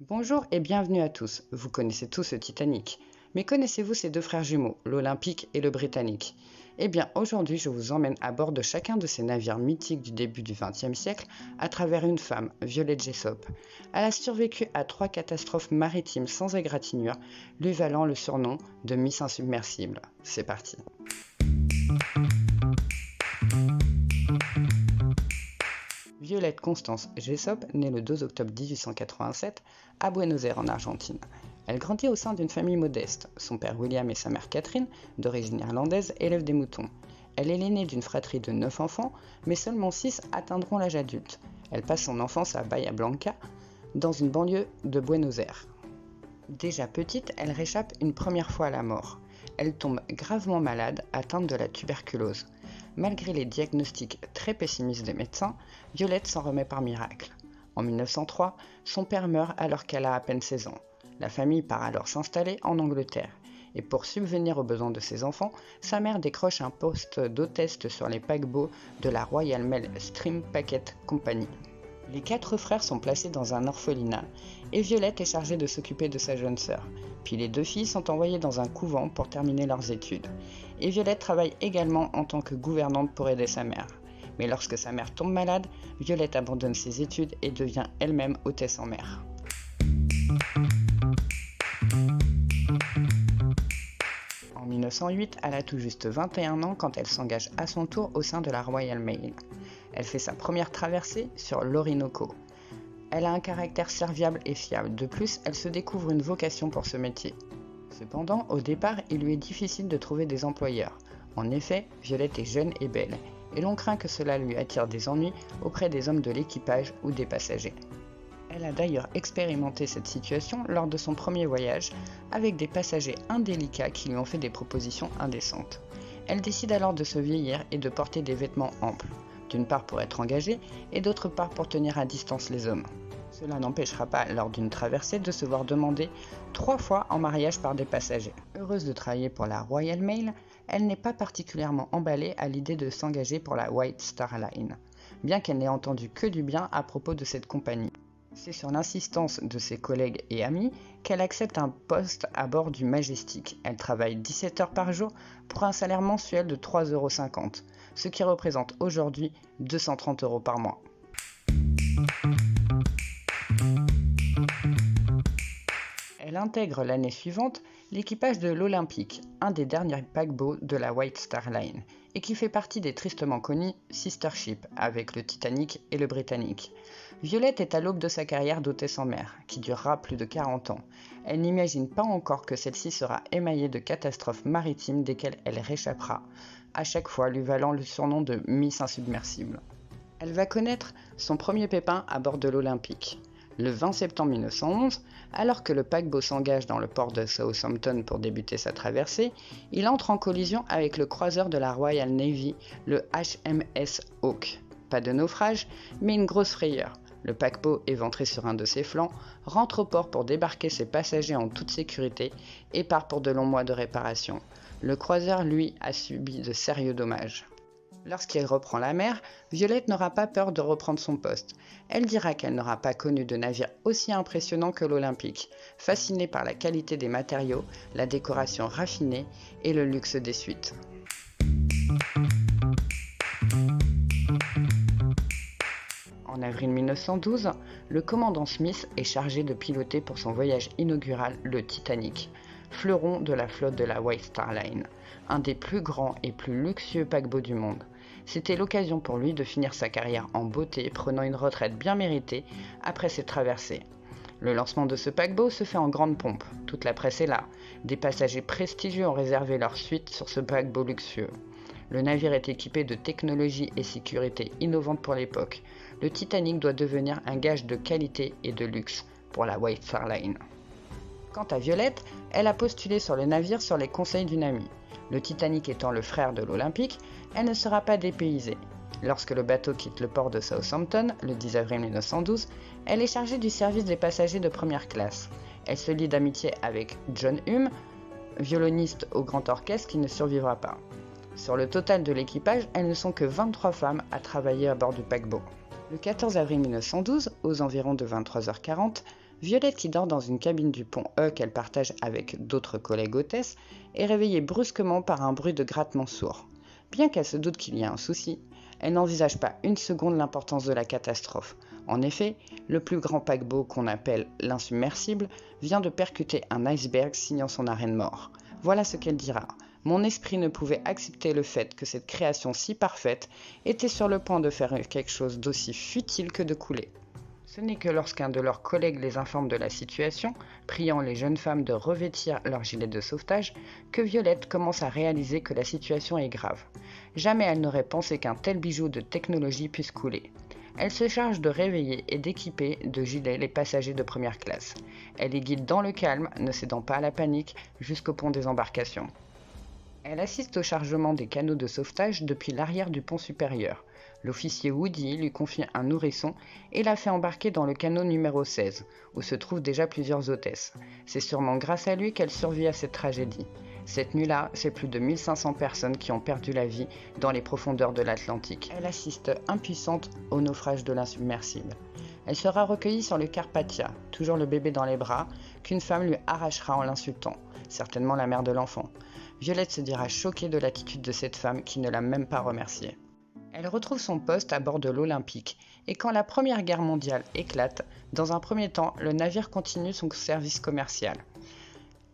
Bonjour et bienvenue à tous. Vous connaissez tous le Titanic. Mais connaissez-vous ces deux frères jumeaux, l'Olympique et le Britannique? Eh bien, aujourd'hui, je vous emmène à bord de chacun de ces navires mythiques du début du XXe siècle à travers une femme, Violette Jessop. Elle a survécu à 3 catastrophes maritimes sans égratignure, lui valant le surnom de Miss Insubmersible. C'est parti. Violette Constance Jessop naît le 2 octobre 1887 à Buenos Aires en Argentine. Elle grandit au sein d'une famille modeste. Son père William et sa mère Catherine, d'origine irlandaise, élèvent des moutons. Elle est l'aînée d'une fratrie de 9 enfants, mais seulement 6 atteindront l'âge adulte. Elle passe son enfance à Bahia Blanca, dans une banlieue de Buenos Aires. Déjà petite, elle réchappe une première fois à la mort. Elle tombe gravement malade, atteinte de la tuberculose. Malgré les diagnostics très pessimistes des médecins, Violette s'en remet par miracle. En 1903, son père meurt alors qu'elle a à peine 16 ans. La famille part alors s'installer en Angleterre. Et pour subvenir aux besoins de ses enfants, sa mère décroche un poste d'hôtesse sur les paquebots de la Royal Mail Steam Packet Company. Les 4 frères sont placés dans un orphelinat et Violette est chargée de s'occuper de sa jeune sœur. Puis les 2 filles sont envoyées dans un couvent pour terminer leurs études. Et Violette travaille également en tant que gouvernante pour aider sa mère. Mais lorsque sa mère tombe malade, Violette abandonne ses études et devient elle-même hôtesse en mer. En 1908, elle a tout juste 21 ans quand elle s'engage à son tour au sein de la Royal Mail. Elle fait sa première traversée sur l'Orinoco. Elle a un caractère serviable et fiable. De plus, elle se découvre une vocation pour ce métier. Cependant, au départ, il lui est difficile de trouver des employeurs. En effet, Violette est jeune et belle, et l'on craint que cela lui attire des ennuis auprès des hommes de l'équipage ou des passagers. Elle a d'ailleurs expérimenté cette situation lors de son premier voyage, avec des passagers indélicats qui lui ont fait des propositions indécentes. Elle décide alors de se vieillir et de porter des vêtements amples, d'une part pour être engagée et d'autre part pour tenir à distance les hommes. Cela n'empêchera pas, lors d'une traversée, de se voir demander 3 fois en mariage par des passagers. Heureuse de travailler pour la Royal Mail, elle n'est pas particulièrement emballée à l'idée de s'engager pour la White Star Line, bien qu'elle n'ait entendu que du bien à propos de cette compagnie. C'est sur l'insistance de ses collègues et amis qu'elle accepte un poste à bord du Majestic. Elle travaille 17 heures par jour pour un salaire mensuel de 3,50 €, ce qui représente aujourd'hui 230 € par mois. Elle intègre l'année suivante l'équipage de l'Olympique, un des derniers paquebots de la White Star Line, et qui fait partie des tristement connus Sister Ships avec le Titanic et le Britannic. Violette est à l'aube de sa carrière d'hôtesse en mer, qui durera plus de 40 ans. Elle n'imagine pas encore que celle-ci sera émaillée de catastrophes maritimes desquelles elle réchappera, à chaque fois lui valant le surnom de Miss Insubmersible. Elle va connaître son premier pépin à bord de l'Olympique. Le 20 septembre 1911, alors que le paquebot s'engage dans le port de Southampton pour débuter sa traversée, il entre en collision avec le croiseur de la Royal Navy, le HMS Hawke. Pas de naufrage, mais une grosse frayeur. Le paquebot, éventré sur un de ses flancs, rentre au port pour débarquer ses passagers en toute sécurité et part pour de longs mois de réparation. Le croiseur, lui, a subi de sérieux dommages. Lorsqu'elle reprend la mer, Violette n'aura pas peur de reprendre son poste. Elle dira qu'elle n'aura pas connu de navire aussi impressionnant que l'Olympique, fascinée par la qualité des matériaux, la décoration raffinée et le luxe des suites. En avril 1912, le commandant Smith est chargé de piloter pour son voyage inaugural le Titanic, fleuron de la flotte de la White Star Line, un des plus grands et plus luxueux paquebots du monde. C'était l'occasion pour lui de finir sa carrière en beauté, prenant une retraite bien méritée après cette traversée. Le lancement de ce paquebot se fait en grande pompe, toute la presse est là, des passagers prestigieux ont réservé leur suite sur ce paquebot luxueux. Le navire est équipé de technologies et sécurité innovantes pour l'époque. Le Titanic doit devenir un gage de qualité et de luxe pour la White Star Line. Quant à Violette, elle a postulé sur le navire sur les conseils d'une amie. Le Titanic étant le frère de l'Olympique, elle ne sera pas dépaysée. Lorsque le bateau quitte le port de Southampton, le 10 avril 1912, elle est chargée du service des passagers de première classe. Elle se lie d'amitié avec John Hume, violoniste au grand orchestre qui ne survivra pas. Sur le total de l'équipage, elles ne sont que 23 femmes à travailler à bord du paquebot. Le 14 avril 1912, aux environs de 23h40, Violette, qui dort dans une cabine du pont E qu'elle partage avec d'autres collègues hôtesses, est réveillée brusquement par un bruit de grattement sourd. Bien qu'elle se doute qu'il y a un souci, elle n'envisage pas une seconde l'importance de la catastrophe. En effet, le plus grand paquebot qu'on appelle l'insubmersible vient de percuter un iceberg signant son arrêt de mort. Voilà ce qu'elle dira. Mon esprit ne pouvait accepter le fait que cette création si parfaite était sur le point de faire quelque chose d'aussi futile que de couler. Ce n'est que lorsqu'un de leurs collègues les informe de la situation, priant les jeunes femmes de revêtir leur gilet de sauvetage, que Violette commence à réaliser que la situation est grave. Jamais elle n'aurait pensé qu'un tel bijou de technologie puisse couler. Elle se charge de réveiller et d'équiper de gilets les passagers de première classe. Elle les guide dans le calme, ne cédant pas à la panique, jusqu'au pont des embarcations. Elle assiste au chargement des canots de sauvetage depuis l'arrière du pont supérieur. L'officier Woody lui confie un nourrisson et la fait embarquer dans le canot numéro 16, où se trouvent déjà plusieurs hôtesses. C'est sûrement grâce à lui qu'elle survit à cette tragédie. Cette nuit-là, c'est plus de 1500 personnes qui ont perdu la vie dans les profondeurs de l'Atlantique. Elle assiste impuissante au naufrage de l'insubmersible. Elle sera recueillie sur le Carpathia, toujours le bébé dans les bras, qu'une femme lui arrachera en l'insultant, certainement la mère de l'enfant. Violette se dira choquée de l'attitude de cette femme qui ne l'a même pas remerciée. Elle retrouve son poste à bord de l'Olympique, et quand la Première Guerre mondiale éclate, dans un premier temps, le navire continue son service commercial.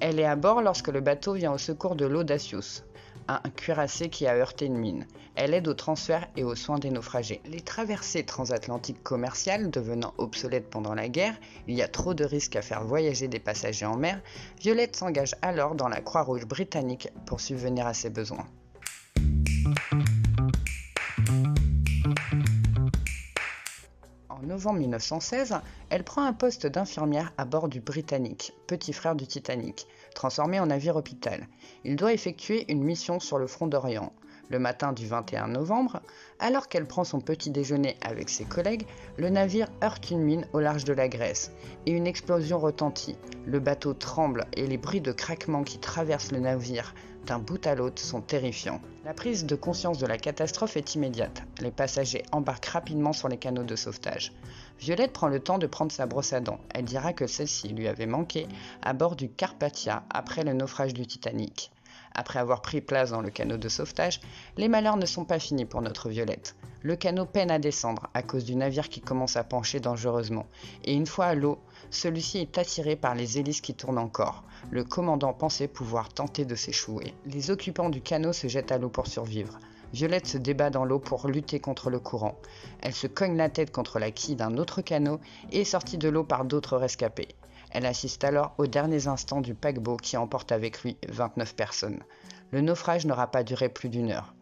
Elle est à bord lorsque le bateau vient au secours de l'Audacious, un cuirassé qui a heurté une mine. Elle aide au transfert et aux soins des naufragés. Les traversées transatlantiques commerciales devenant obsolètes pendant la guerre, il y a trop de risques à faire voyager des passagers en mer, Violette s'engage alors dans la Croix-Rouge britannique pour subvenir à ses besoins. En novembre 1916, elle prend un poste d'infirmière à bord du Britannic, petit frère du Titanic, transformé en navire-hôpital. Il doit effectuer une mission sur le front d'Orient. Le matin du 21 novembre, alors qu'elle prend son petit déjeuner avec ses collègues, le navire heurte une mine au large de la Grèce et une explosion retentit. Le bateau tremble et les bruits de craquement qui traversent le navire d'un bout à l'autre sont terrifiants. La prise de conscience de la catastrophe est immédiate. Les passagers embarquent rapidement sur les canots de sauvetage. Violette prend le temps de prendre sa brosse à dents. Elle dira que celle-ci lui avait manqué à bord du Carpathia après le naufrage du Titanic. Après avoir pris place dans le canot de sauvetage, les malheurs ne sont pas finis pour notre Violette. Le canot peine à descendre à cause du navire qui commence à pencher dangereusement, et une fois à l'eau, celui-ci est attiré par les hélices qui tournent encore. Le commandant pensait pouvoir tenter de s'échouer. Les occupants du canot se jettent à l'eau pour survivre. Violette se débat dans l'eau pour lutter contre le courant. Elle se cogne la tête contre la quille d'un autre canot et est sortie de l'eau par d'autres rescapés. Elle assiste alors aux derniers instants du paquebot qui emporte avec lui 29 personnes. Le naufrage n'aura pas duré plus d'une heure.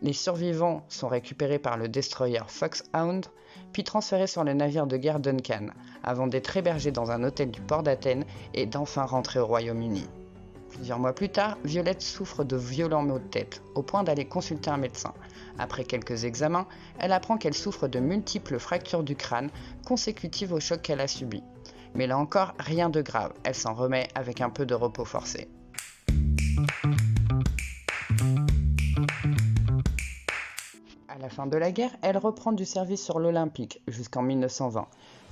Les survivants sont récupérés par le destroyer Foxhound, puis transférés sur le navire de guerre Duncan, avant d'être hébergés dans un hôtel du port d'Athènes et d'enfin rentrer au Royaume-Uni. Plusieurs mois plus tard, Violette souffre de violents maux de tête, au point d'aller consulter un médecin. Après quelques examens, elle apprend qu'elle souffre de multiples fractures du crâne consécutives au choc qu'elle a subi. Mais là encore, rien de grave, elle s'en remet avec un peu de repos forcé. À la fin de la guerre, elle reprend du service sur l'Olympique jusqu'en 1920,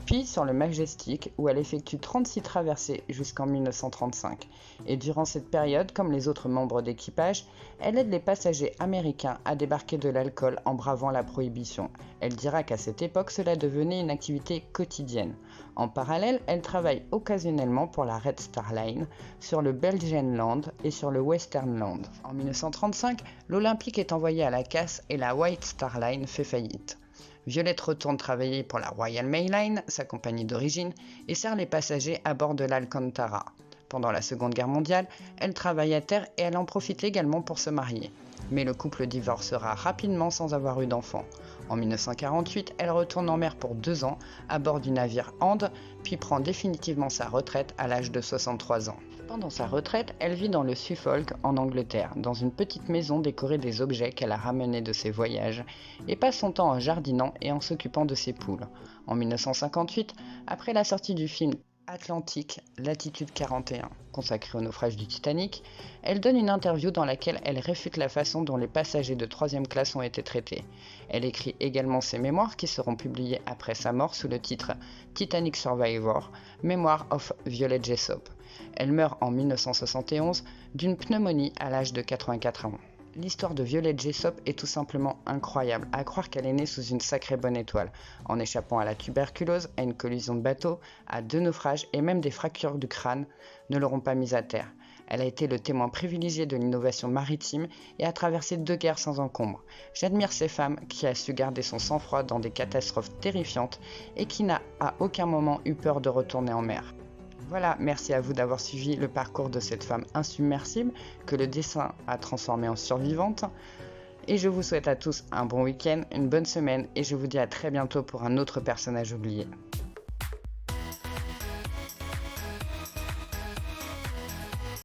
puis sur le Majestic où elle effectue 36 traversées jusqu'en 1935. Et durant cette période, comme les autres membres d'équipage, elle aide les passagers américains à débarquer de l'alcool en bravant la prohibition. Elle dira qu'à cette époque, cela devenait une activité quotidienne. En parallèle, elle travaille occasionnellement pour la Red Star Line, sur le Belgian Land et sur le Western Land. En 1935, l'Olympique est envoyé à la casse et la White Star Line fait faillite. Violette retourne travailler pour la Royal Mail Line, sa compagnie d'origine, et sert les passagers à bord de l'Alcantara. Pendant la Seconde Guerre mondiale, elle travaille à terre et elle en profite également pour se marier. Mais le couple divorcera rapidement sans avoir eu d'enfant. En 1948, elle retourne en mer pour 2 ans à bord du navire And, puis prend définitivement sa retraite à l'âge de 63 ans. Pendant sa retraite, elle vit dans le Suffolk en Angleterre, dans une petite maison décorée des objets qu'elle a ramenés de ses voyages, et passe son temps en jardinant et en s'occupant de ses poules. En 1958, après la sortie du film Atlantique, latitude 41, consacrée au naufrage du Titanic, elle donne une interview dans laquelle elle réfute la façon dont les passagers de 3e classe ont été traités. Elle écrit également ses mémoires qui seront publiées après sa mort sous le titre Titanic Survivor, Memoir of Violet Jessop. Elle meurt en 1971 d'une pneumonie à l'âge de 84 ans. L'histoire de Violet Jessop est tout simplement incroyable, à croire qu'elle est née sous une sacrée bonne étoile, en échappant à la tuberculose, à une collision de bateau, à 2 naufrages et même des fractures du crâne ne l'auront pas mise à terre. Elle a été le témoin privilégié de l'innovation maritime et a traversé 2 guerres sans encombre. J'admire ces femmes qui a su garder son sang-froid dans des catastrophes terrifiantes et qui n'a à aucun moment eu peur de retourner en mer. Voilà, merci à vous d'avoir suivi le parcours de cette femme insubmersible que le dessin a transformée en survivante. Et je vous souhaite à tous un bon week-end, une bonne semaine et je vous dis à très bientôt pour un autre personnage oublié.